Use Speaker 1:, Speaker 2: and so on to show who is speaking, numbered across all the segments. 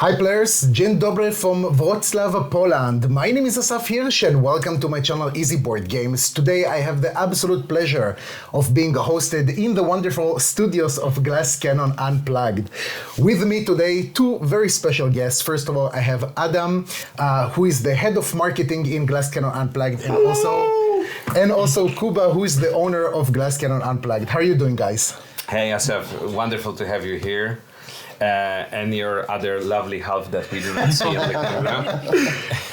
Speaker 1: Hi players, dzień dobry from Wrocław, Poland. My name is Asaf Hirsch and welcome to my channel Easy Board Games. Today I have the absolute pleasure of being hosted in the wonderful studios of Glass Cannon Unplugged. With me today, two very special guests. First of all, I have Adam, who is the head of marketing in Glass Cannon Unplugged, and also Kuba, who is the owner of Glass Cannon Unplugged. How are you doing, guys?
Speaker 2: Hey Asaf, wonderful to have you here. And your other lovely half that we do not see on the camera.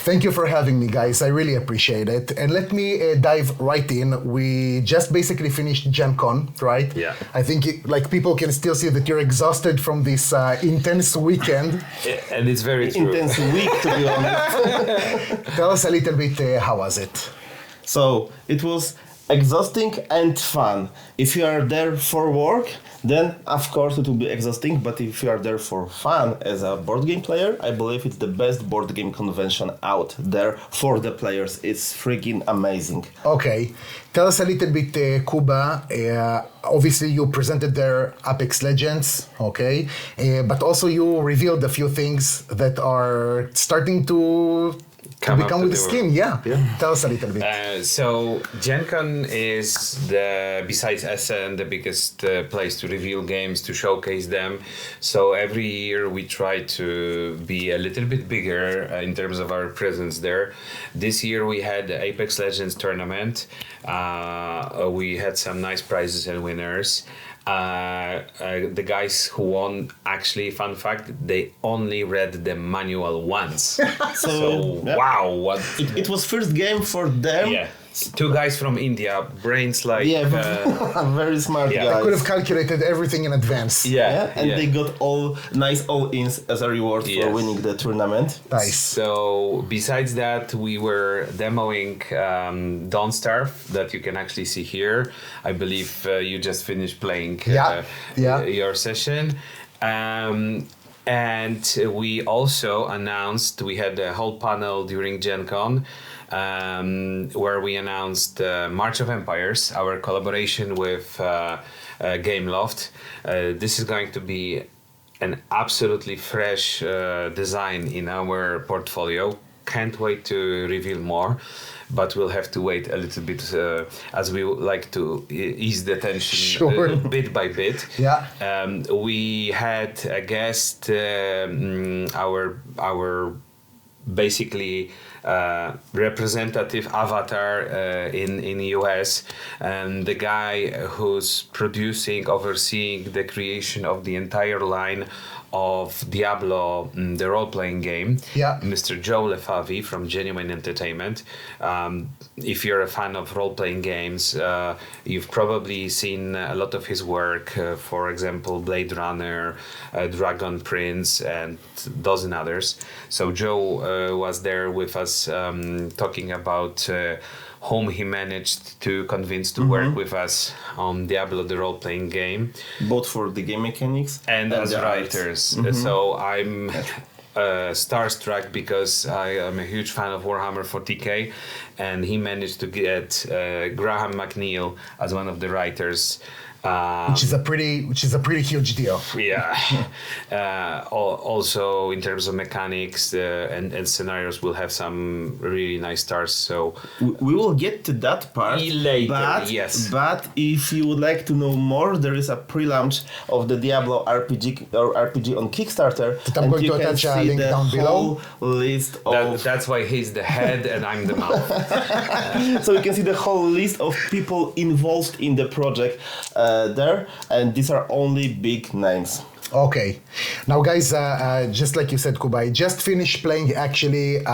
Speaker 1: Thank you for having me, guys. I really appreciate it. And let me dive right in. We just basically finished Gen Con, right?
Speaker 2: Yeah.
Speaker 1: I think people can still see that you're exhausted from this intense weekend.
Speaker 2: And it's very true.
Speaker 3: Intense week, to be honest.
Speaker 1: Tell us a little bit, how was it?
Speaker 3: So, it was exhausting and fun. If you are there for work, then of course it will be exhausting, but if you are there for fun as a board game player, I believe it's the best board game convention out there for the players. It's freaking amazing.
Speaker 1: Okay. Tell us a little bit, Kuba. Obviously, you presented their Apex Legends, okay? But also you revealed a few things that are starting to become with the skin, yeah. Tell us a little bit.
Speaker 2: So Gen Con is besides Essen, the biggest place to reveal games, to showcase them. So every year we try to be a little bit bigger in terms of our presence there. This year we had the Apex Legends tournament. We had some nice prizes and winners. The guys who won, actually, fun fact, they only read the manual once. So wow, what?
Speaker 3: It was first game for them.
Speaker 2: Yeah, two guys from India, brains like...
Speaker 3: very smart guys.
Speaker 1: They could have calculated everything in advance.
Speaker 3: They got all-ins as a reward for winning the tournament.
Speaker 1: Nice.
Speaker 2: So besides that, we were demoing Don't Starve, that you can actually see here. I believe you just finished playing your session. And we also announced, we had a whole panel during Gen Con where we announced March of Empires, our collaboration with Gameloft. This is going to be an absolutely fresh design in our portfolio. Can't wait to reveal more, but we'll have to wait a little bit as we like to ease the tension bit by bit. We had a guest, our basically representative avatar in US, and the guy who's overseeing the creation of the entire line of Diablo, the role-playing game, Mr. Joe Lefavi from Genuine Entertainment. If you're a fan of role-playing games, you've probably seen a lot of his work, for example, Blade Runner, Dragon Prince, and a dozen others. So Joe was there with us talking about whom he managed to convince to work with us on Diablo the role-playing game.
Speaker 3: Both for the game mechanics
Speaker 2: and as writers. So I'm starstruck because I am a huge fan of Warhammer 40k, and he managed to get Graham McNeil as one of the writers.
Speaker 1: Which is a pretty huge deal.
Speaker 2: Also in terms of mechanics and scenarios, we'll have some really nice stars. So
Speaker 3: we will get to that part
Speaker 2: later.
Speaker 3: But if you would like to know more, there is a pre-launch of the Diablo RPG on Kickstarter.
Speaker 1: I'm going to attach a link down below.
Speaker 3: List
Speaker 2: that's why he's the head and I'm the mouth.
Speaker 3: So you can see the whole list of people involved in the project there, and these are only big names.
Speaker 1: Okay. Now, guys, just like you said, Kuba, I just finished playing actually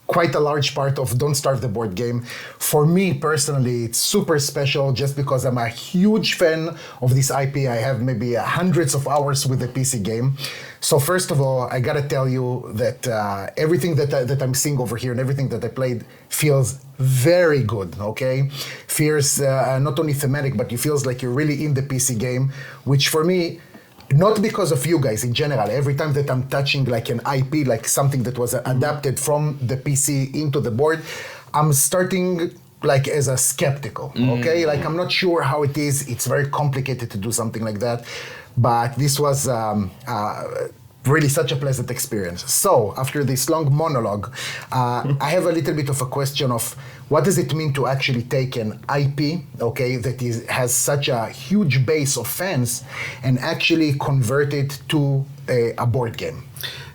Speaker 1: quite a large part of Don't Starve the board game. For me personally, it's super special just because I'm a huge fan of this IP. I have maybe hundreds of hours with the PC game. So first of all, I gotta tell you that everything that I'm seeing over here and everything that I played feels very good, okay? Feels not only thematic, but it feels like you're really in the PC game, which for me, not because of you guys in general, every time that I'm touching like an IP, like something that was adapted from the PC into the board, I'm starting like as a skeptical, okay? Like I'm not sure how it is. It's very complicated to do something like that. But this was really such a pleasant experience. So, after this long monologue, I have a little bit of a question of what does it mean to actually take an IP, okay, that has such a huge base of fans and actually convert it to a board game?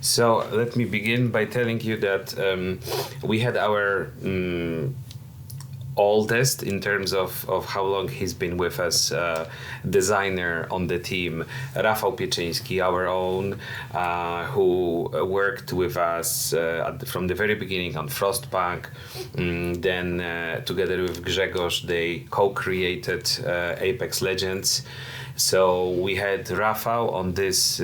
Speaker 2: So let me begin by telling you that we had our oldest, in terms of how long he's been with us, designer on the team, Rafał Pieczyński, our own, who worked with us from the very beginning on Frostpunk. Then together with Grzegorz, they co-created Apex Legends. So we had Rafał on this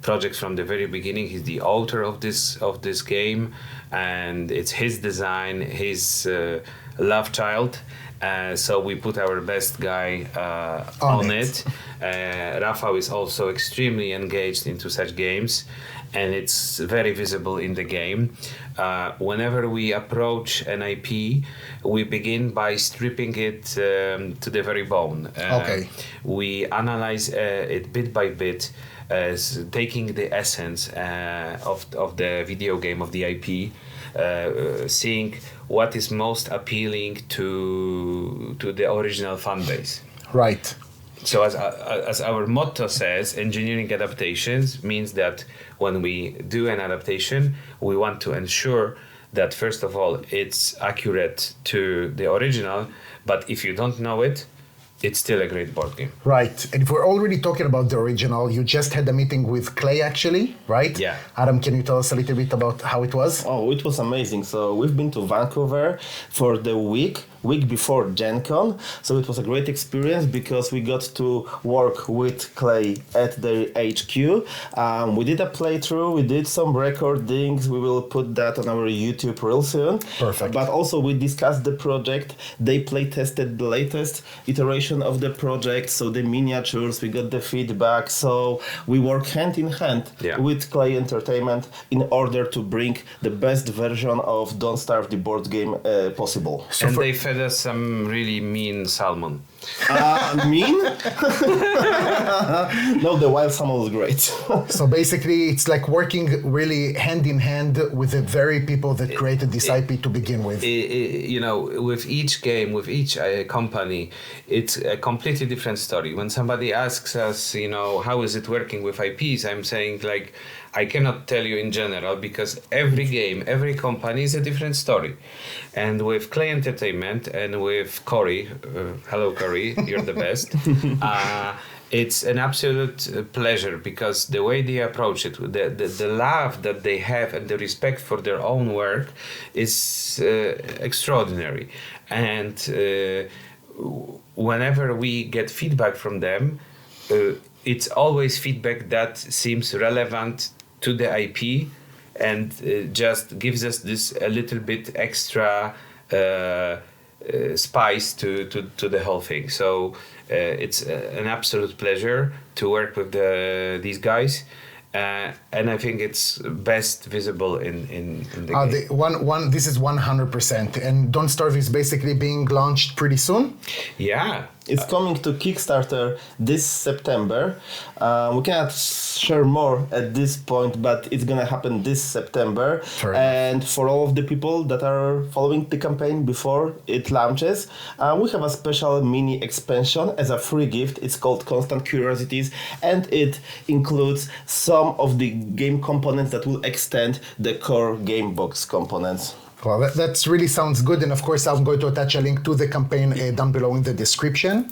Speaker 2: project from the very beginning. He's the author of this game, and it's his design, his love child. So we put our best guy on it. Rafał is also extremely engaged into such games, and it's very visible in the game. Whenever we approach an IP, we begin by stripping it to the very bone.
Speaker 1: Okay.
Speaker 2: We analyze it bit by bit, taking the essence of the video game, of the IP, seeing what is most appealing to the original fan base.
Speaker 1: Right.
Speaker 2: So as our motto says, engineering adaptations means that when we do an adaptation, we want to ensure that first of all it's accurate to the original, but if you don't know it, it's still a great board game.
Speaker 1: Right. And if we're already talking about the original, you just had a meeting with Clay actually, right?
Speaker 2: Yeah.
Speaker 1: Adam, can you tell us a little bit about how it was?
Speaker 3: Oh, it was amazing. So we've been to Vancouver for the week before Gen Con. So it was a great experience because we got to work with Clay at their HQ. We did a playthrough, we did some recordings. We will put that on our YouTube real soon.
Speaker 1: Perfect.
Speaker 3: But also we discussed the project. They play tested the latest iteration of the project. So the miniatures, we got the feedback. So we work hand in hand with Clay Entertainment in order to bring the best version of Don't Starve the board game possible.
Speaker 2: So and they fed us some really mean salmon.
Speaker 3: Mean? No, the wild salmon was great.
Speaker 1: So basically, it's like working really hand in hand with the very people that created this IP to begin with.
Speaker 2: You know, with each game, with each company, it's a completely different story. When somebody asks us, you know, how is it working with IPs, I'm saying like, I cannot tell you in general because every game, every company is a different story. And with Clay Entertainment and with Corey, hello Corey, you're the best. It's an absolute pleasure because the way they approach it, the love that they have and the respect for their own work is extraordinary. And whenever we get feedback from them, it's always feedback that seems relevant to the IP and just gives us this a little bit extra spice to the whole thing. So it's an absolute pleasure to work with these guys. And I think it's best visible in the game.
Speaker 1: This is 100%. And Don't Starve is basically being launched pretty soon?
Speaker 2: Yeah.
Speaker 3: It's coming to Kickstarter this September. We cannot share more at this point, but it's gonna happen this September. And for all of the people that are following the campaign before it launches, we have a special mini expansion as a free gift. It's called Constant Curiosities, and it includes some of the game components that will extend the core game box components.
Speaker 1: Well, that really sounds good. And of course, I'm going to attach a link to the campaign down below in the description.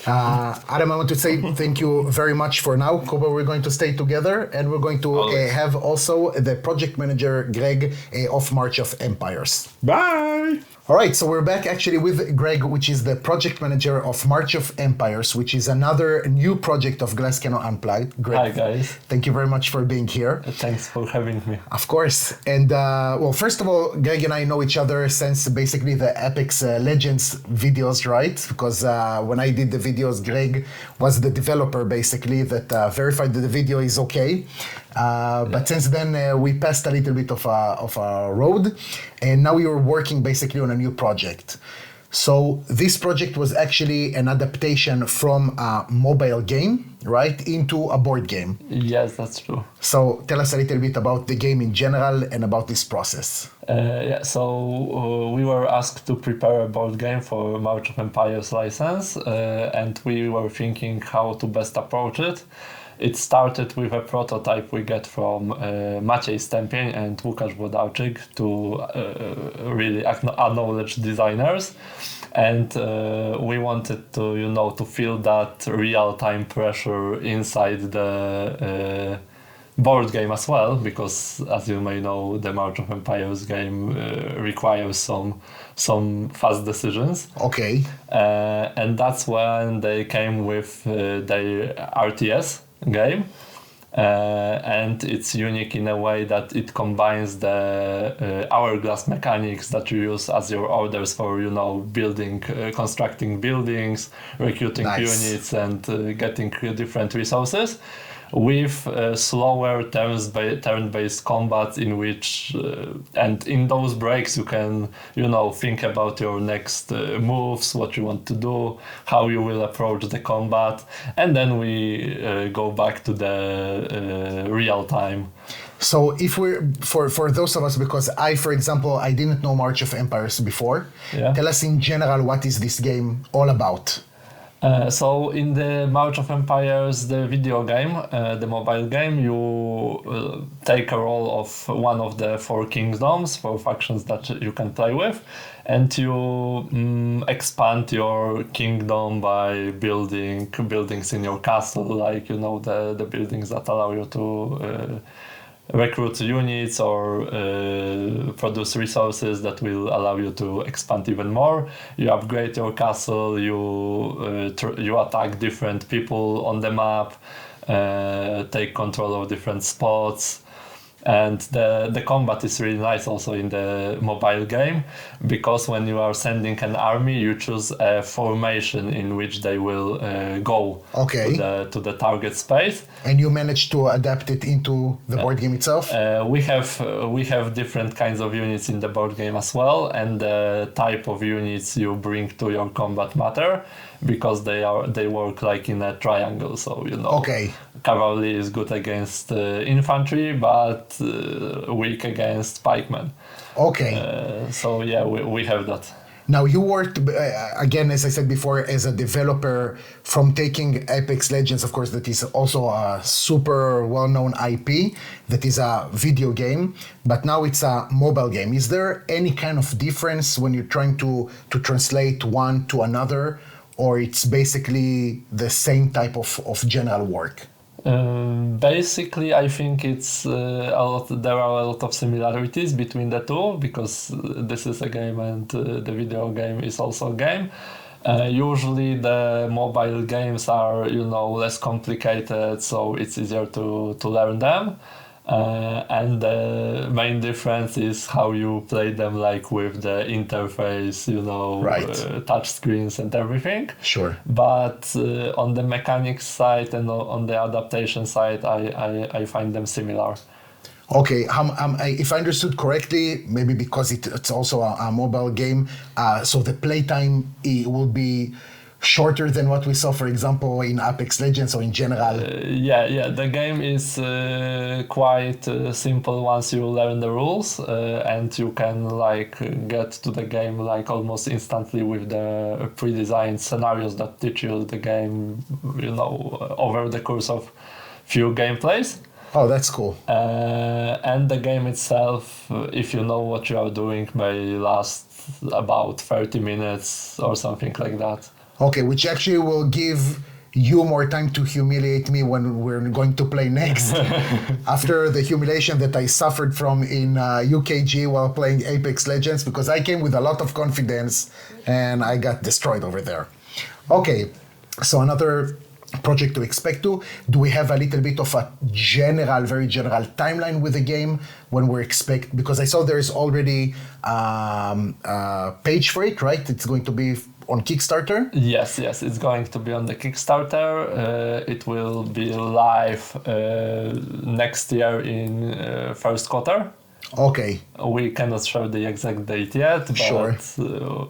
Speaker 1: Adam, I want to say thank you very much for now. Kuba, we're going to stay together and we're going to have also the project manager, Greg, of March of Empires.
Speaker 3: Bye!
Speaker 1: All right, so we're back actually with Greg, which is the project manager of March of Empires, which is another new project of Glass Cannon Unplugged. Greg,
Speaker 4: hi guys.
Speaker 1: Thank you very much for being here.
Speaker 4: Thanks for having me.
Speaker 1: Of course. And well, first of all, Greg and I know each other since basically the Apex Legends videos, right? Because when I did the videos, Greg was the developer basically that verified that the video is okay. But since then we passed a little bit of a road, and now you're working basically on a new project. So this project was actually an adaptation from a mobile game, right, into a board game.
Speaker 4: Yes, that's true.
Speaker 1: So tell us a little bit about the game in general and about this process.
Speaker 4: So we were asked to prepare a board game for March of Empires license, and we were thinking how to best approach it. It started with a prototype we get from Maciej Stępień and Łukasz Włodarczyk, two really acknowledged designers, and we wanted to, to feel that real-time pressure inside the board game as well, because as you may know, the March of Empires game requires some fast decisions.
Speaker 1: Okay.
Speaker 4: And that's when they came with their RTS game, and it's unique in a way that it combines the hourglass mechanics that you use as your orders for building, constructing buildings, recruiting units, and getting different resources, with slower turn-based combat in which and in those breaks you can think about your next moves, what you want to do, how you will approach the combat, and then we go back to the real time.
Speaker 1: So if we're for those of us, because for example I didn't know March of Empires before, tell us in general what is this game all about.
Speaker 4: So in the March of Empires, the video game, the mobile game, you take a role of one of the 4 kingdoms, 4 factions that you can play with, and you expand your kingdom by building buildings in your castle, like the buildings that allow you to recruit units or produce resources that will allow you to expand even more. You upgrade your castle, you attack different people on the map, take control of different spots. And the combat is really nice also in the mobile game, because when you are sending an army, you choose a formation in which they will go to the target space.
Speaker 1: And you managed to adapt it into the board game itself?
Speaker 4: We have different kinds of units in the board game as well, and the type of units you bring to your combat matter, because they work like in a triangle. So cavalry is good against infantry, but weak against pikemen. So yeah, we have that.
Speaker 1: Now you worked, again, as I said before, as a developer from taking Apex Legends, of course, that is also a super well-known IP, that is a video game, but now it's a mobile game. Is there any kind of difference when you're trying to translate one to another, or it's basically the same type of general work?
Speaker 4: Basically, I think it's there are a lot of similarities between the two, because this is a game and the video game is also a game. Usually the mobile games are less complicated, so it's easier to learn them. And the main difference is how you play them, like with the interface, touch screens and everything.
Speaker 1: Sure.
Speaker 4: But on the mechanics side and on the adaptation side, I find them similar.
Speaker 1: Okay, if I understood correctly, maybe because it's also a mobile game, so the playtime will be shorter than what we saw, for example, in Apex Legends or in general?
Speaker 4: Yeah. The game is quite simple once you learn the rules, and you can get to the game almost instantly with the pre-designed scenarios that teach you the game, over the course of few gameplays.
Speaker 1: Oh, that's cool.
Speaker 4: And the game itself, if you know what you are doing, may last about 30 minutes or something like that.
Speaker 1: Okay, which actually will give you more time to humiliate me when we're going to play next. After the humiliation that I suffered from in UKGE while playing Apex Legends, because I came with a lot of confidence and I got destroyed over there. Okay, so another project to expect to. Do we have a little bit of a very general timeline with the game when we're because I saw there's already a page for it, right? It's going to be on Kickstarter?
Speaker 4: Yes, it's going to be on the Kickstarter. It will be live next year in first quarter.
Speaker 1: Okay.
Speaker 4: We cannot share the exact date yet, but
Speaker 1: Sure.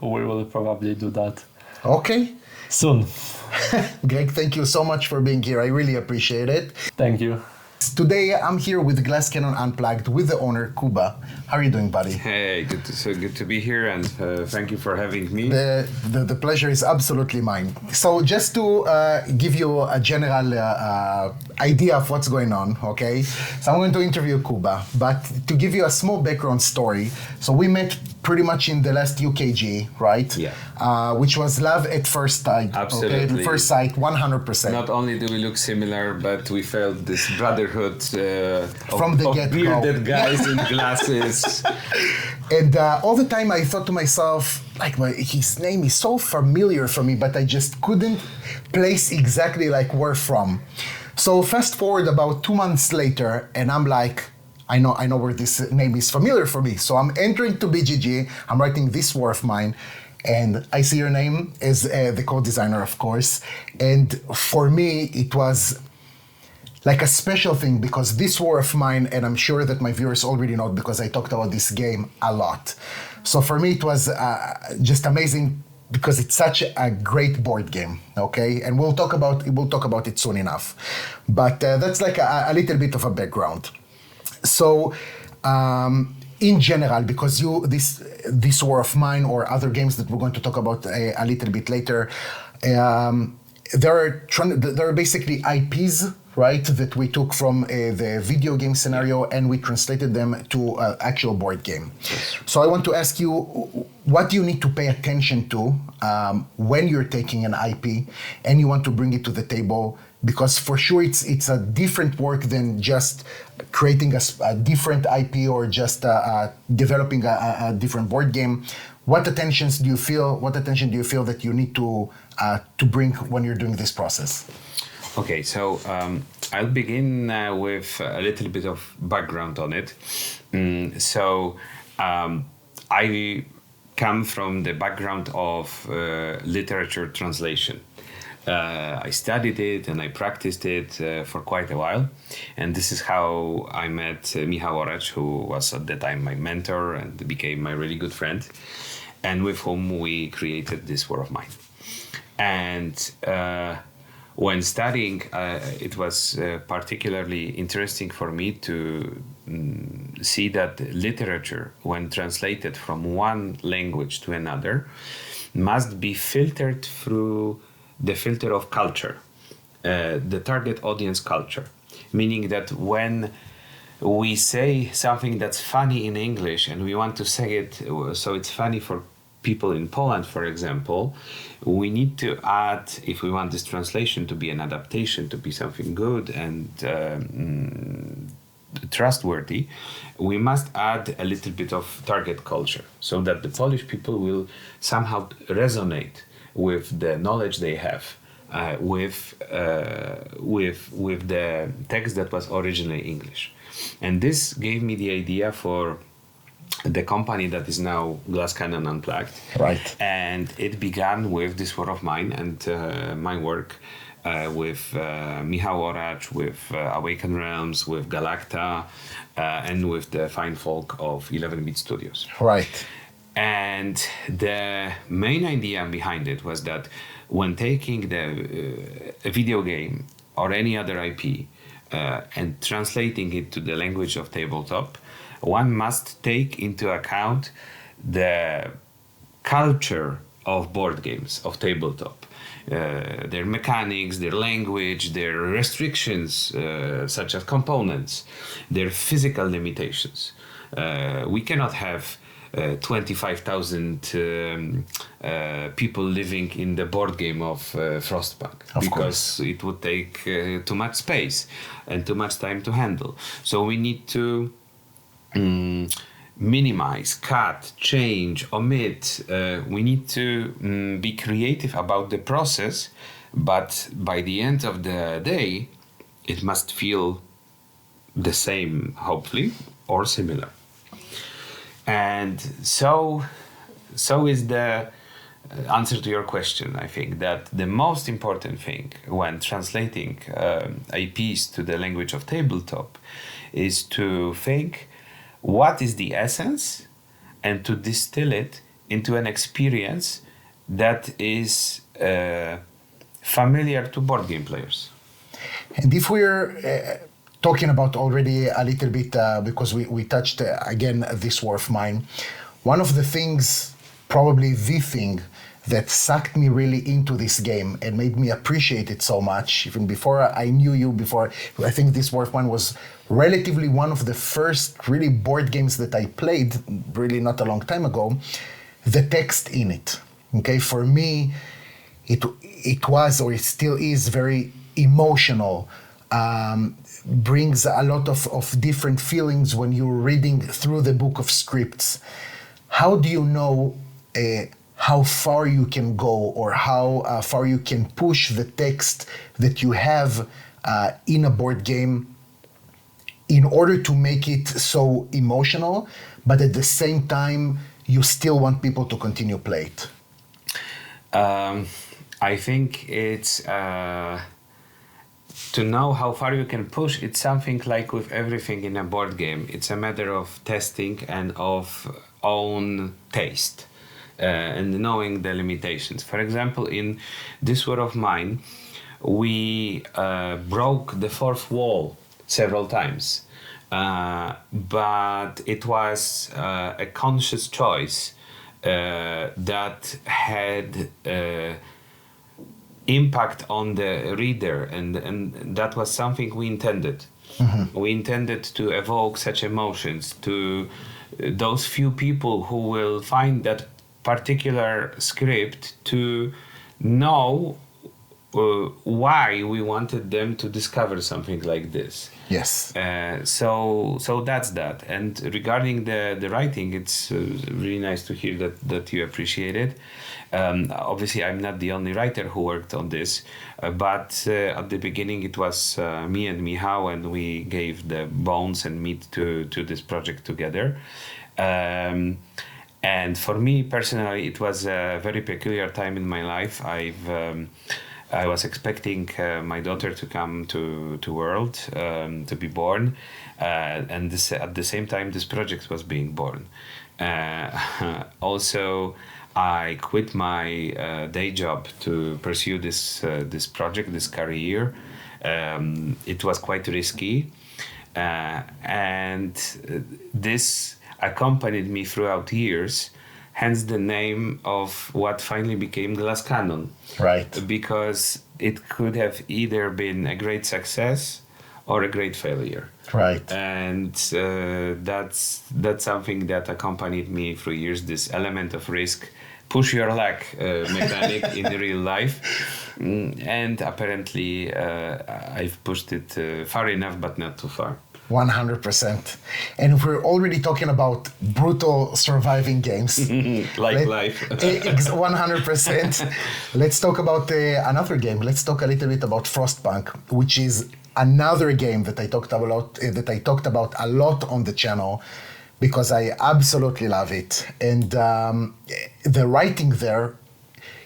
Speaker 4: We will probably do that
Speaker 1: Okay.
Speaker 4: soon.
Speaker 1: Greg, thank you so much for being here. I really appreciate it.
Speaker 4: Thank you.
Speaker 1: Today I'm here with Glass Cannon Unplugged with the owner, Kuba. How are you doing, buddy?
Speaker 2: Hey, good to be here, and thank you for having me.
Speaker 1: The pleasure is absolutely mine. So just to give you a general idea of what's going on, okay? So I'm going to interview Kuba, but to give you a small background story, so we met pretty much in the last UKGE, right?
Speaker 2: Yeah.
Speaker 1: Which was love at first sight.
Speaker 2: Absolutely.
Speaker 1: Okay? At first sight, 100%.
Speaker 2: Not only do we look similar, but we felt this brotherhood
Speaker 1: From the
Speaker 2: of
Speaker 1: get-go.
Speaker 2: bearded guys in glasses.
Speaker 1: And all the time I thought to myself, like, his name is so familiar for me, but I just couldn't place exactly like where from. So fast forward about 2 months later, and I'm like, I know where this name is familiar for me. So I'm entering to BGG, I'm writing this war of mine, and I see your name as the co-designer, of course. And for me, it was like a special thing because this war of mine, and I'm sure that my viewers already know because I talked about this game a lot. So for me, it was just amazing because it's such a great board game, okay? And we'll talk about it soon enough. But that's like a little bit of a background. So in general, because this war of mine or other games that we're going to talk about a little bit later, there are basically IPs, right, that we took from the video game scenario and we translated them to an actual board game. So I want to ask you, what do you need to pay attention to when you're taking an IP and you want to bring it to the table? Because for sure it's a different work than just creating a different IP or just developing a different board game. What attention do you feel that you need to bring when you're doing this process?
Speaker 2: Okay, so I'll begin with a little bit of background on it. I come from the background of literature translation. I studied it and I practiced it for quite a while. And this is how I met Michał, who was at the time my mentor and became my really good friend, and with whom we created this War of Mine. And when studying, it was particularly interesting for me to see that literature, when translated from one language to another, must be filtered through the filter of culture, the target audience culture. Meaning that when we say something that's funny in English and we want to say it so it's funny for people in Poland, for example, we need to add, if we want this translation to be an adaptation, to be something good and trustworthy, we must add a little bit of target culture so that the Polish people will somehow resonate with the knowledge they have, with the text that was originally English. And this gave me the idea for the company that is now Glass Cannon Unplugged.
Speaker 1: Right.
Speaker 2: And it began with this War of Mine and my work with Michał, with Awaken Realms, with Galacta, and with the fine folk of 11-bit Studios.
Speaker 1: Right.
Speaker 2: And the main idea behind it was that when taking a video game or any other IP and translating it to the language of tabletop, one must take into account the culture of board games, of tabletop. Their mechanics, their language, their restrictions, such as components, their physical limitations. We cannot have 25,000 people living in the board game of Frostpunk, because it would take too much space and too much time to handle. So we need to minimize, cut, change, omit. We need to be creative about the process, but by the end of the day, it must feel the same, hopefully, or similar. And so is the answer to your question. I think that the most important thing when translating IPs to the language of tabletop is to think what is the essence and to distill it into an experience that is familiar to board game players.
Speaker 1: And if we're talking about already a little bit, because we touched again this war of mine, one of the things, probably the thing that sucked me really into this game and made me appreciate it so much, even before I knew you, before I think this war of mine was relatively one of the first really board games that I played, really not a long time ago, the text in it. Okay, for me, it was, or it still is, very emotional. Brings a lot of different feelings when you're reading through the book of scripts. How do you know how far you can go, or how far you can push the text that you have in a board game in order to make it so emotional, but at the same time, you still want people to continue play it?
Speaker 2: I think it's to know how far you can push. It's something like with everything in a board game. It's a matter of testing and of own taste and knowing the limitations. For example, in this war of mine, we broke the fourth wall several times, but it was a conscious choice that had impact on the reader, and that was something we intended. Mm-hmm. We intended to evoke such emotions to those few people who will find that particular script, to know why we wanted them to discover something like this.
Speaker 1: Yes.
Speaker 2: So that's that. And regarding the writing, it's really nice to hear that you appreciate it. Obviously, I'm not the only writer who worked on this, but at the beginning it was me and Mucha, and we gave the bones and meat to this project together. And for me personally, it was a very peculiar time in my life. I was expecting my daughter to come to world, to be born, and this, at the same time this project was being born. Also, I quit my day job to pursue this project, this career. It was quite risky, and this accompanied me throughout years, hence the name of what finally became Glass Cannon.
Speaker 1: Right.
Speaker 2: Because it could have either been a great success or a great failure.
Speaker 1: Right.
Speaker 2: And that's something that accompanied me through years, this element of risk, push your luck mechanic in real life. And apparently I've pushed it far enough, but not too far.
Speaker 1: 100%. And if we're already talking about brutal surviving games,
Speaker 2: like life.
Speaker 1: 100%. Let's talk about another game. Let's talk a little bit about Frostpunk, which is another game that I talked about a lot on the channel, because I absolutely love it. And the writing there,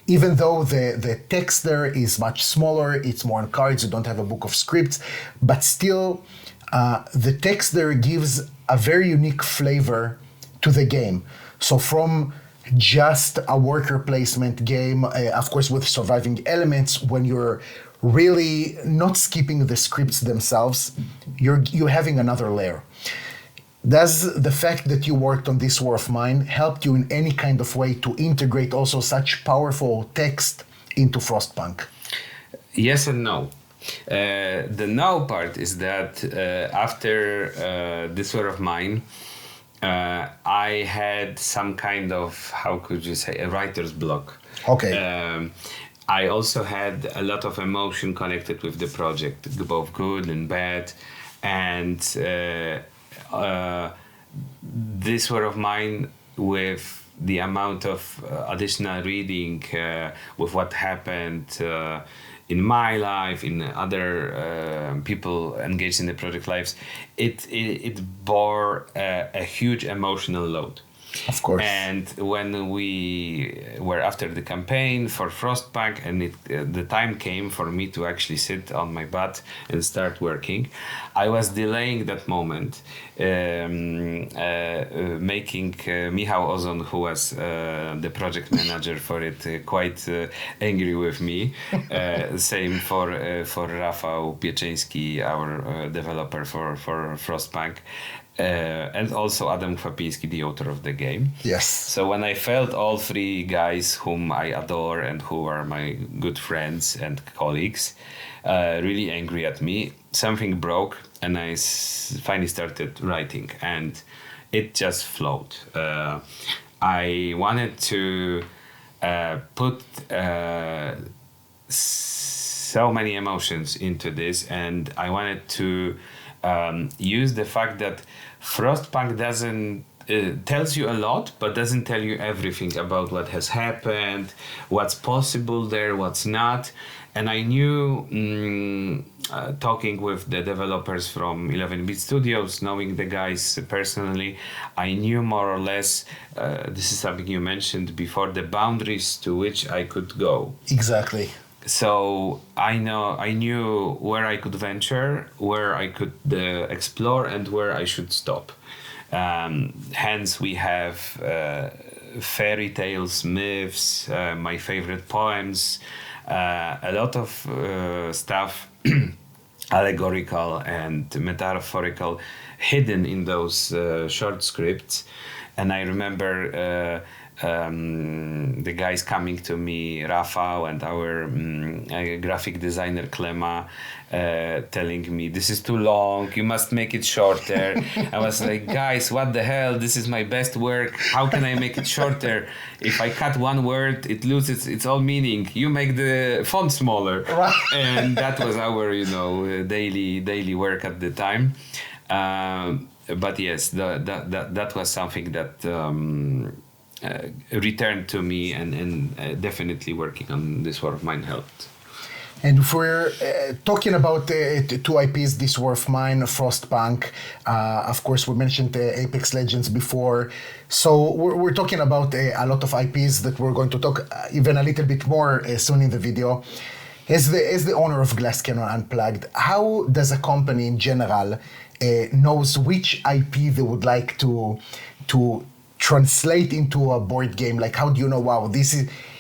Speaker 1: even though the text there is much smaller, it's more on cards, you don't have a book of scripts, but still the text there gives a very unique flavor to the game. So from just a worker placement game, of course with surviving elements, when you're really not skipping the scripts themselves, you're having another layer. Does the fact that you worked on this war of mine help you in any kind of way to integrate also such powerful text into Frostpunk?
Speaker 2: Yes and no. The no part is that after this war of mine, I had some kind of, how could you say, a writer's block.
Speaker 1: Okay.
Speaker 2: I also had a lot of emotion connected with the project, both good and bad. And this war of mine, with the amount of additional reading, with what happened in my life, in other people engaged in the project lives, it bore a huge emotional load.
Speaker 1: Of course.
Speaker 2: And when we were after the campaign for Frostpunk, and the time came for me to actually sit on my butt and start working, I was delaying that moment, making Michał Ozon, who was the project manager for it, quite angry with me. Same for Rafał Pieczyński, our developer for Frostpunk. And also Adam Kwapiński, the author of the game.
Speaker 1: Yes.
Speaker 2: So when I felt all three guys whom I adore and who are my good friends and colleagues really angry at me, something broke, and I finally started writing, and it just flowed. I wanted to put so many emotions into this, and I wanted to use the fact that Frostpunk doesn't tells you a lot, but doesn't tell you everything about what has happened, what's possible there, what's not. And I knew, talking with the developers from 11-bit Studios, knowing the guys personally, I knew more or less, this is something you mentioned before, the boundaries to which I could go.
Speaker 1: Exactly.
Speaker 2: So I knew where I could venture, where I could explore, and where I should stop. Hence, we have fairy tales, myths, my favorite poems, a lot of stuff allegorical and metaphorical hidden in those short scripts. And I remember the guys coming to me, Rafał and our graphic designer Klema, telling me, this is too long, you must make it shorter. I was like, guys, what the hell, this is my best work, how can I make it shorter? If I cut one word, it loses its all meaning. You make the font smaller.
Speaker 1: Right.
Speaker 2: And that was our daily work at the time. But yes, that was something that returned to me, and definitely working on this War of Mine helped.
Speaker 1: And if we're talking about two IPs, this War of Mine, Frostpunk, of course we mentioned Apex Legends before, so we're talking about a lot of IPs that we're going to talk even a little bit more soon in the video. As the owner of Glass Cannon Unplugged, how does a company in general knows which IP they would like to translate into a board game? Like, how do you know, wow, this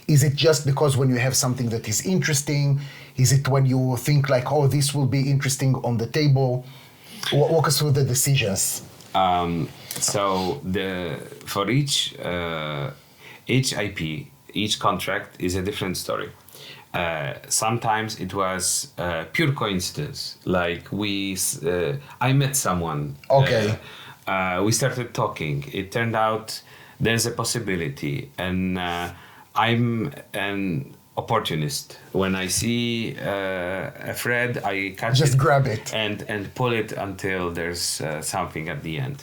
Speaker 1: is it just because when you have something that is interesting? Is it when you think like, oh, this will be interesting on the table? Walk us through the decisions.
Speaker 2: So for each IP, each contract is a different story. Sometimes it was pure coincidence. Like I met someone.
Speaker 1: Okay.
Speaker 2: We started talking. It turned out there's a possibility, and I'm an opportunist. When I see a thread, I catch
Speaker 1: Just
Speaker 2: it,
Speaker 1: grab it
Speaker 2: and pull it until there's something at the end.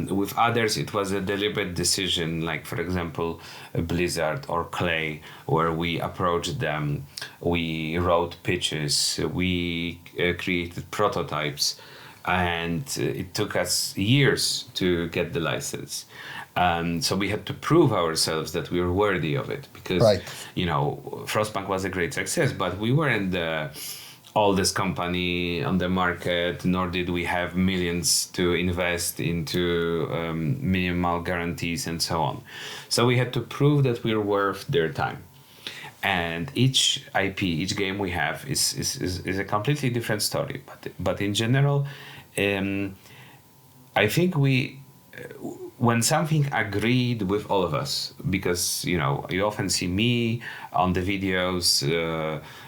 Speaker 2: With others, it was a deliberate decision, like for example, Blizzard or Clay, where we approached them, we wrote pitches, we created prototypes, and it took us years to get the license. So we had to prove ourselves that we were worthy of it, because
Speaker 1: right.
Speaker 2: Frostpunk was a great success, but we weren't the oldest company on the market, nor did we have millions to invest into minimal guarantees and so on. So we had to prove that we were worth their time. And each IP, each game we have is a completely different story. But in general, I think when something agreed with all of us, because you often see me on the videos,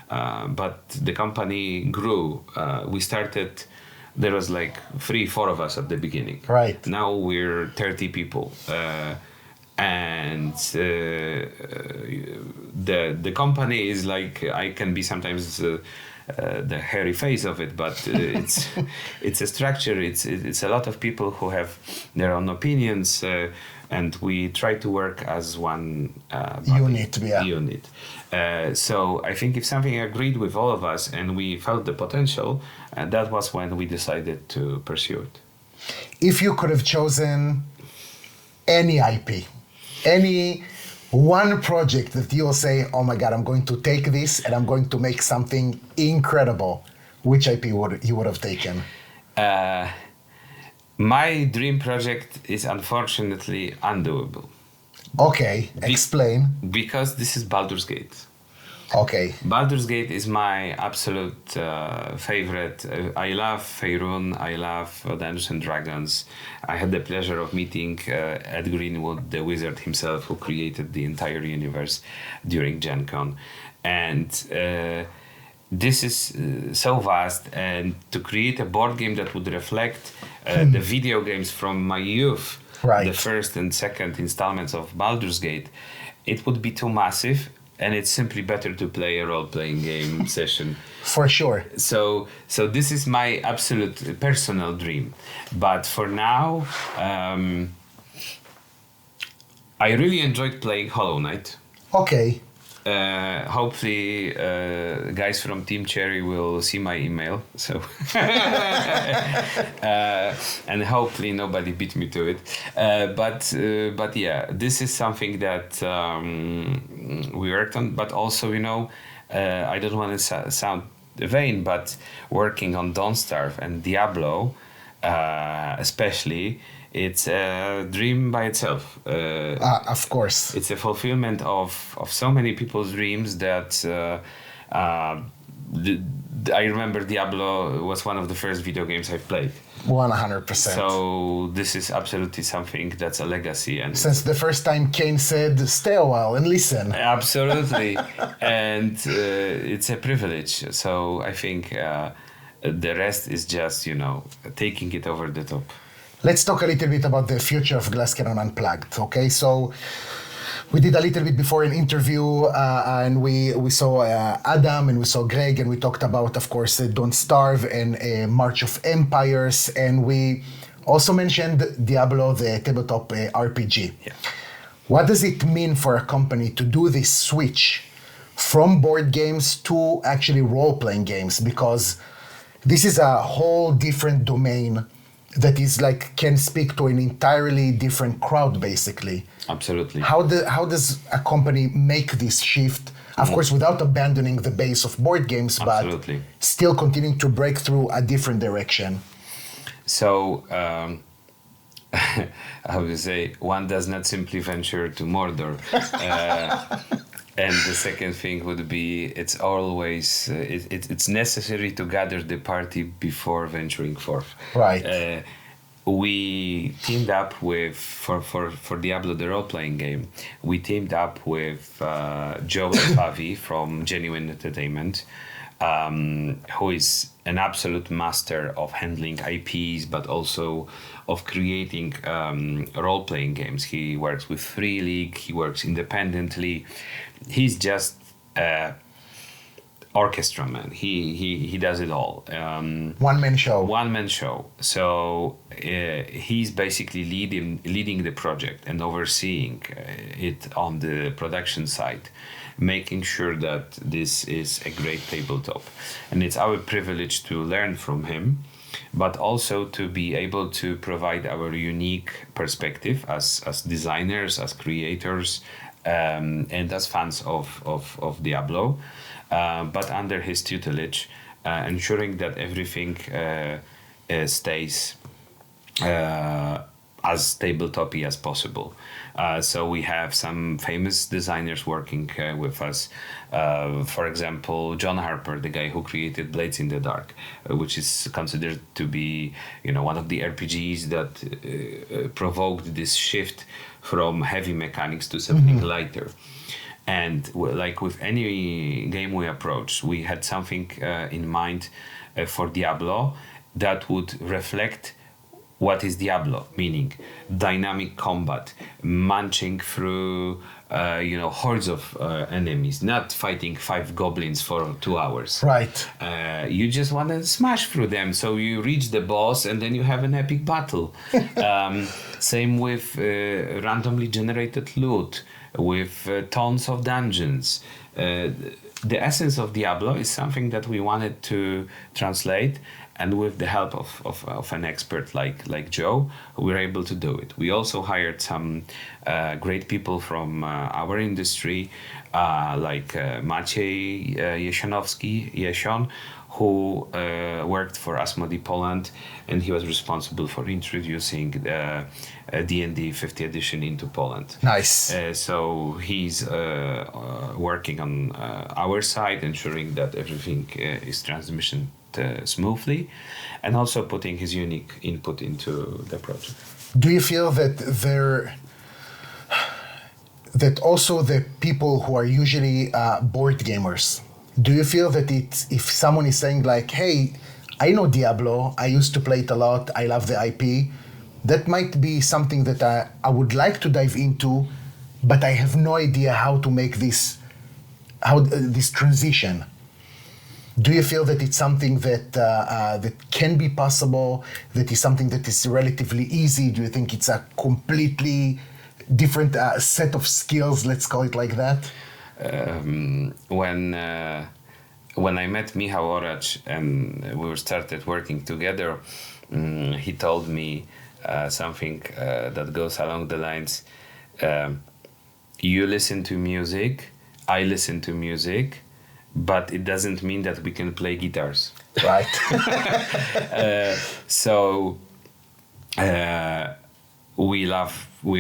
Speaker 2: but the company grew. We started, there was like 3-4 of us at the beginning.
Speaker 1: Right.
Speaker 2: Now we're 30 people. And the company is like, I can be sometimes the hairy face of it, but it's a structure. It's a lot of people who have their own opinions, and we try to work as one
Speaker 1: unit. Yeah.
Speaker 2: Unit. So I think if something agreed with all of us and we felt the potential, that was when we decided to pursue it.
Speaker 1: If you could have chosen any IP, any one project that you'll say, oh my God, I'm going to take this and I'm going to make something incredible, which IP you would have taken?
Speaker 2: My dream project is unfortunately undoable.
Speaker 1: Okay, explain.
Speaker 2: Because this is Baldur's Gate.
Speaker 1: Okay.
Speaker 2: Baldur's Gate is my absolute favorite. I love Faerun, I love Dungeons and Dragons. I had the pleasure of meeting Ed Greenwood, the wizard himself, who created the entire universe during Gen Con. And this is so vast, and to create a board game that would reflect the video games from my youth,
Speaker 1: right,
Speaker 2: the first and second installments of Baldur's Gate, it would be too massive, and it's simply better to play a role-playing game session.
Speaker 1: For sure.
Speaker 2: So this is my absolute personal dream. But for now, I really enjoyed playing Hollow Knight.
Speaker 1: Okay.
Speaker 2: Hopefully guys from Team Cherry will see my email, so and hopefully nobody beat me to it, but yeah, this is something that we worked on. But also, I don't want to sound vain, but working on Don't Starve and Diablo especially, it's a dream by itself.
Speaker 1: Of course.
Speaker 2: It's a fulfillment of so many people's dreams that I remember Diablo was one of the first video games I've played.
Speaker 1: 100%.
Speaker 2: So this is absolutely something that's a legacy. And
Speaker 1: since the first time Kane said, stay a while and listen.
Speaker 2: Absolutely. And it's a privilege. So I think the rest is just, taking it over the top.
Speaker 1: Let's talk a little bit about the future of Glass Cannon Unplugged, okay? So we did a little bit before an interview, and we saw Adam and we saw Greg, and we talked about, of course, Don't Starve and March of Empires, and we also mentioned Diablo the tabletop RPG.
Speaker 2: Yeah.
Speaker 1: What does it mean for a company to do this switch from board games to actually role-playing games? Because this is a whole different domain that is can speak to an entirely different crowd, basically.
Speaker 2: Absolutely.
Speaker 1: How does a company make this shift? Of course, without abandoning the base of board games, but still continuing to break through a different direction.
Speaker 2: So, I would say one does not simply venture to Mordor. And the second thing would be, it's always it's necessary to gather the party before venturing forth.
Speaker 1: Right.
Speaker 2: We teamed up with for Diablo the role-playing game. We teamed up with Joe Favi from Genuine Entertainment, who is an absolute master of handling IPs, but also of creating role-playing games. He works with Free League. He works independently. He's just orchestra man. He does it all.
Speaker 1: One-man show.
Speaker 2: One-man show. So he's basically leading the project and overseeing it on the production side, making sure that this is a great tabletop. And it's our privilege to learn from him, but also to be able to provide our unique perspective as designers, as creators, and as fans of Diablo, but under his tutelage, ensuring that everything stays as tabletop-y as possible. So we have some famous designers working with us. For example, John Harper, the guy who created Blades in the Dark, which is considered to be, one of the RPGs that provoked this shift from heavy mechanics to something lighter. And like with any game we approach, we had something in mind for Diablo that would reflect what is Diablo, meaning dynamic combat, munching through hordes of enemies, not fighting 5 goblins for 2 hours.
Speaker 1: Right.
Speaker 2: You just want to smash through them, so you reach the boss and then you have an epic battle. Same with randomly generated loot, with tons of dungeons. The essence of Diablo is something that we wanted to translate And with the help of an expert like Joe, we were able to do it. We also hired some great people from our industry, like Maciej Jesion, who worked for Asmodee Poland, and he was responsible for introducing D&D 5th edition into Poland.
Speaker 1: Nice.
Speaker 2: So he's working on our side, ensuring that everything is transmission smoothly, and also putting his unique input into the project.
Speaker 1: Do you feel that that also the people who are usually board gamers, do you feel that if someone is saying like, hey, I know Diablo, I used to play it a lot, I love the IP, that might be something that I would like to dive into, but I have no idea how to make this transition. Do you feel that it's something that that can be possible, that is something that is relatively easy? Do you think it's a completely different set of skills, let's call it like that?
Speaker 2: When I met Michał Oracz and we started working together, he told me something that goes along the lines, you listen to music, I listen to music, but it doesn't mean that we can play guitars.
Speaker 1: Right.
Speaker 2: So we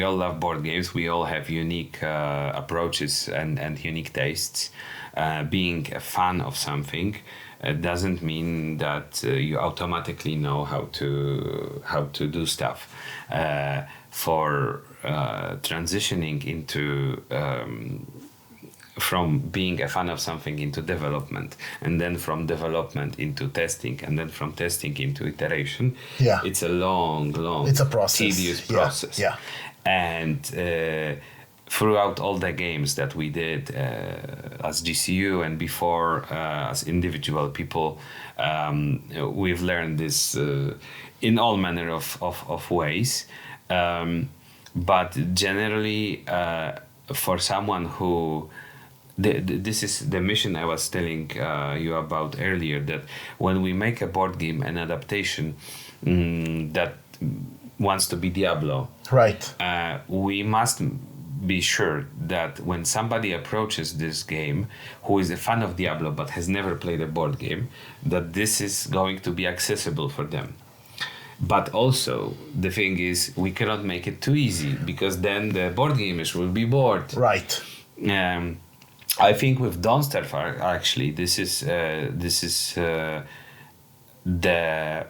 Speaker 2: all love board games. We all have unique approaches and unique tastes. Being a fan of something doesn't mean that you automatically know how to do stuff. For transitioning into from being a fan of something into development, and then from development into testing, and then from testing into iteration, it's a long
Speaker 1: it's a process.
Speaker 2: Tedious process.
Speaker 1: Yeah.
Speaker 2: And throughout all the games that we did as GCU and before as individual people, we've learned this in all manner of ways. But generally, for someone who this is the mission I was telling you about earlier, that when we make a board game, an adaptation that wants to be Diablo,
Speaker 1: right?
Speaker 2: We must be sure that when somebody approaches this game who is a fan of Diablo but has never played a board game, that this is going to be accessible for them. But also, the thing is, we cannot make it too easy, because then the board gamers will be bored.
Speaker 1: Right.
Speaker 2: I think with Don't Starve, actually, this is the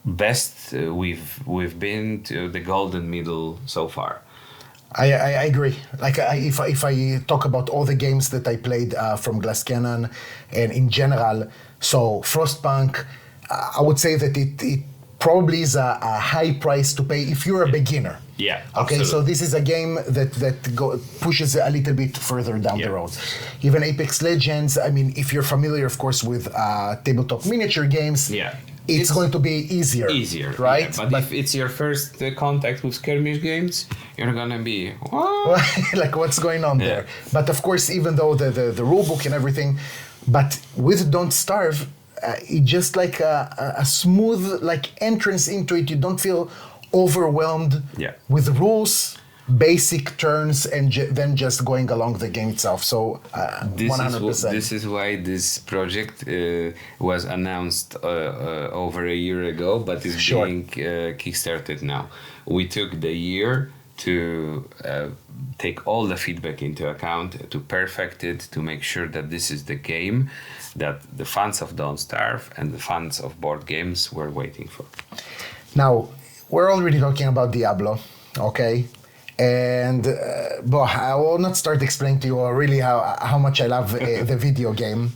Speaker 2: best we've been to the golden middle so far.
Speaker 1: I agree. Like if I talk about all the games that I played from Glass Cannon and in general, so Frostpunk, I would say that it probably is a high price to pay if you're a beginner.
Speaker 2: Yeah.
Speaker 1: Okay,
Speaker 2: absolutely.
Speaker 1: so this is a game that pushes a little bit further down the road. Even Apex Legends, I mean, if you're familiar, of course, with tabletop miniature games, it's going to be easier. Right?
Speaker 2: Yeah, but if it's your first contact with skirmish games, you're gonna be, what?
Speaker 1: Like, what's going on there? But of course, even though the rule book and everything, but with Don't Starve, it's just like a smooth like entrance into it. You don't feel overwhelmed with rules, basic turns, and then just going along the game itself. So 100%.
Speaker 2: This is why this project was announced over a year ago, but is being kickstarted now. We took the year to take all the feedback into account, to perfect it, to make sure that this is the game that the fans of Don't Starve and the fans of board games were waiting for.
Speaker 1: Now, we're already talking about Diablo, okay? And I will not start explaining to you really how much I love the video game.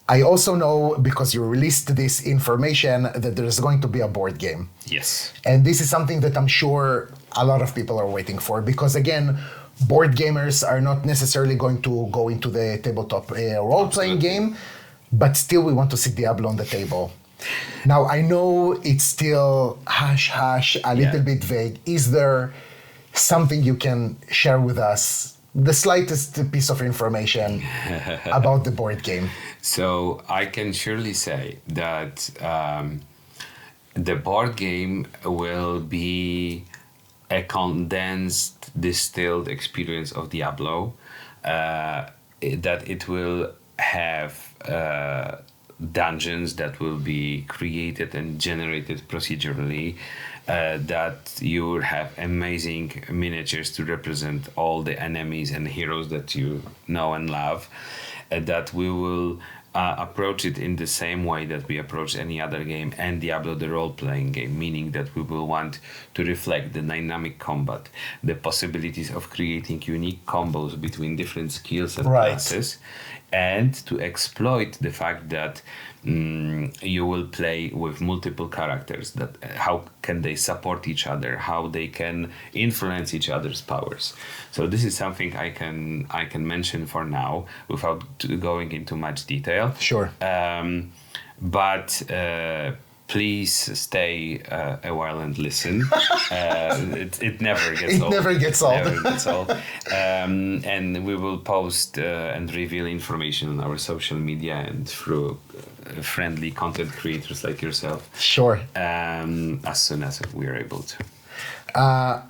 Speaker 1: I also know, because you released this information, that there's going to be a board game.
Speaker 2: Yes.
Speaker 1: And this is something that I'm sure a lot of people are waiting for, because again, board gamers are not necessarily going to go into the tabletop role-playing game, but still we want to see Diablo on the table. Now, I know it's still hush, a little bit vague. Is there something you can share with us, the slightest piece of information about the board game?
Speaker 2: So I can surely say that the board game will be a condensed, distilled experience of Diablo. That it will have dungeons that will be created and generated procedurally. That you will have amazing miniatures to represent all the enemies and heroes that you know and love. That we will approach it in the same way that we approach any other game and Diablo the role-playing game, meaning that we will want to reflect the dynamic combat, the possibilities of creating unique combos between different skills and classes, and to exploit the fact that you will play with multiple characters, that how can they support each other, how they can influence each other's powers. So this is something I can mention for now without going into much detail.
Speaker 1: Sure.
Speaker 2: But please stay a while and listen. It never gets old.
Speaker 1: It never gets old.
Speaker 2: Never gets old. And we will post and reveal information on our social media and through friendly content creators like yourself.
Speaker 1: Sure.
Speaker 2: As soon as we are able to.
Speaker 1: I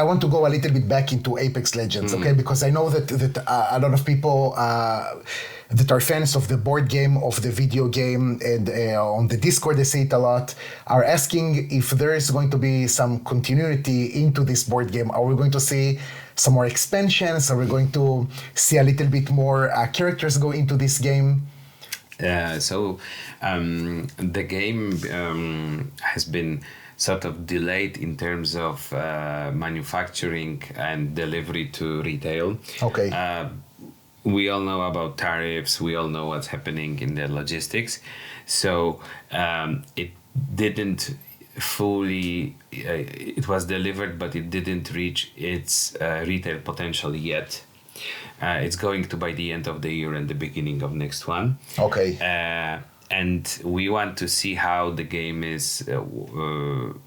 Speaker 1: want to go a little bit back into Apex Legends, okay? Because I know that a lot of people that are fans of the board game, of the video game, and on the Discord they say it a lot, are asking if there is going to be some continuity into this board game. Are we going to see some more expansions? Are we going to see a little bit more characters go into this game?
Speaker 2: So the game has been sort of delayed in terms of manufacturing and delivery to retail.
Speaker 1: Okay.
Speaker 2: We all know about tariffs. We all know what's happening in the logistics. So it didn't fully, it was delivered, but it didn't reach its retail potential yet. It's going to by the end of the year and the beginning of next one.
Speaker 1: Okay.
Speaker 2: And we want to see how the game is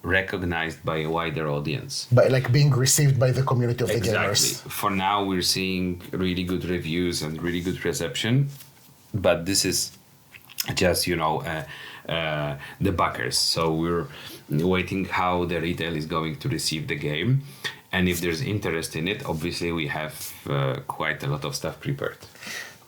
Speaker 2: recognized by a wider audience.
Speaker 1: But like being received by the community of the gamers.
Speaker 2: For now, we're seeing really good reviews and really good reception. But this is just, the backers. So we're waiting how the retail is going to receive the game. And if there's interest in it, obviously we have quite a lot of stuff prepared.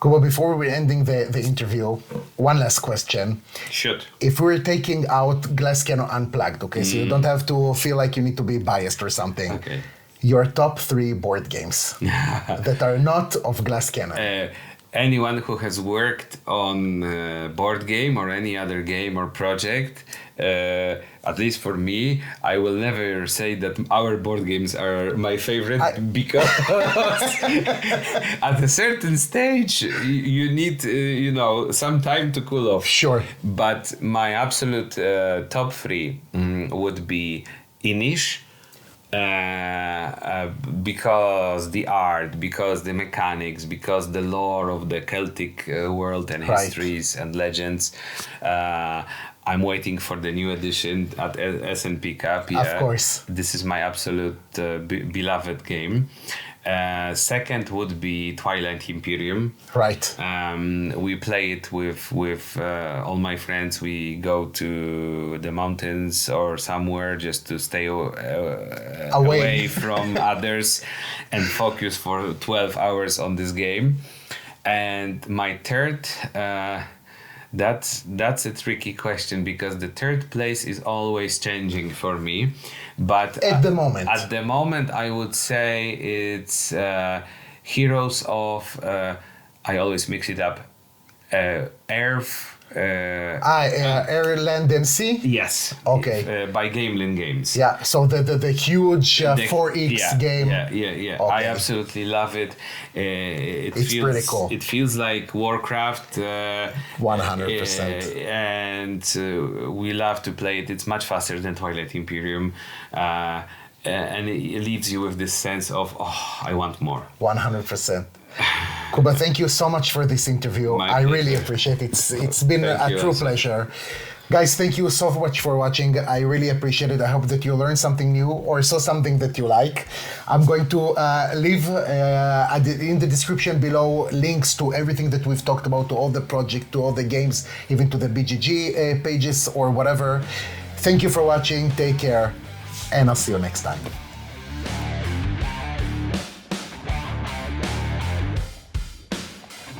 Speaker 1: Kuba, before we're ending the interview, one last question.
Speaker 2: Should.
Speaker 1: If we're taking out Glass Cannon Unplugged, okay, so you don't have to feel like you need to be biased or something.
Speaker 2: Okay.
Speaker 1: Your top 3 board games that are not of Glass Cannon.
Speaker 2: Anyone who has worked on board game or any other game or project, at least for me, I will never say that our board games are my favorite because at a certain stage you need, some time to cool off.
Speaker 1: Sure.
Speaker 2: But my absolute top 3 would be Inish. Because the art, because the mechanics, because the lore of the Celtic world and histories and legends. I'm waiting for the new edition at S&P Cup.
Speaker 1: Yeah. Of course.
Speaker 2: This is my absolute beloved game. Second would be Twilight Imperium.
Speaker 1: Right.
Speaker 2: We play it with all my friends. We go to the mountains or somewhere just to stay away from others and focus for 12 hours on this game. And my third, that's a tricky question because the third place is always changing for me. But
Speaker 1: at the moment,
Speaker 2: I would say it's Heroes of. I always mix it up.
Speaker 1: Air, Land and Sea?
Speaker 2: Yes.
Speaker 1: Okay.
Speaker 2: By Gamelin Games.
Speaker 1: Yeah, so the huge 4X game.
Speaker 2: Yeah. Okay. I absolutely love it.
Speaker 1: It's pretty cool.
Speaker 2: It feels like Warcraft.
Speaker 1: 100%.
Speaker 2: And we love to play it. It's much faster than Twilight Imperium. And it leaves you with this sense of, I want more.
Speaker 1: 100%. Kuba, thank you so much for this interview. I really appreciate it. It's been a true pleasure. Guys, thank you so much for watching. I really appreciate it. I hope that you learned something new or saw something that you like. I'm going to leave in the description below links to everything that we've talked about, to all the project, to all the games, even to the BGG pages or whatever. Thank you for watching. Take care, and I'll see you next time.